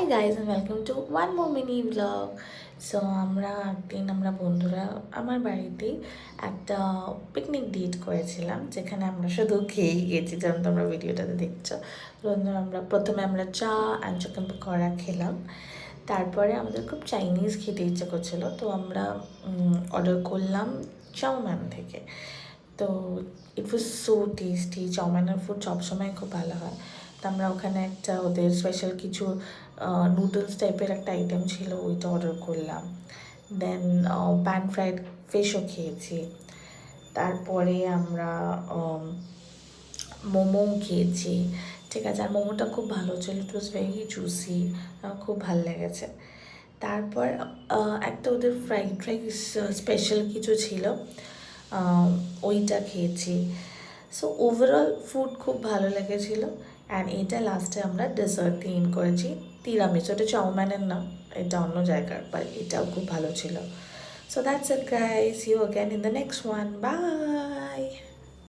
guys and welcome to one more mini vlog. So আমরা বন্ধুরা আমার বাড়িতেই একটা পিকনিক ডেট করেছিলাম, যেখানে আমরা শুধু খেয়েই গেছি, যেমন তোমরা ভিডিওটাতে দেখছো। প্রথমে আমরা চা অ্যান্ড চিকেন পকোড়া খেলাম। তারপরে আমাদের খুব চাইনিজ খেতে ইচ্ছে করছিলো, তো আমরা অর্ডার করলাম চাউম্যান থেকে। তো ইট ওয়াজ সো টেস্টি। চাউমিনের ফুড সবসময় খুব ভালো হয়। তো আমরা ওখানে একটা ওদের স্পেশাল কিছু নুডলস টাইপের একটা আইটেম ছিল, ওইটা অর্ডার করলাম। দেন প্যান ফ্রাইড ফিশও খেয়েছি। তারপরে আমরা মোমো খেয়েছি, ঠিক আছে। আর মোমোটা খুব ভালো ছিল, ইট ওয়াজ ভেরি জুসি, খুব ভালো লেগেছে। তারপর একটা ওদের ফ্রাইড রাইস স্পেশাল কিছু ছিল, ওইটা খেয়েছি। সো ওভারঅল ফুড খুব ভালো লেগেছিলো। অ্যান্ড এটা লাস্টে আমরা ডেজার্ট দিয়ে ইন করেছি তিরামিসু। এটা চাউম্যানের নাম, এটা অন্য জায়গার, বাট এটাও খুব ভালো ছিল। So that's it guys, see you again in the next one, by.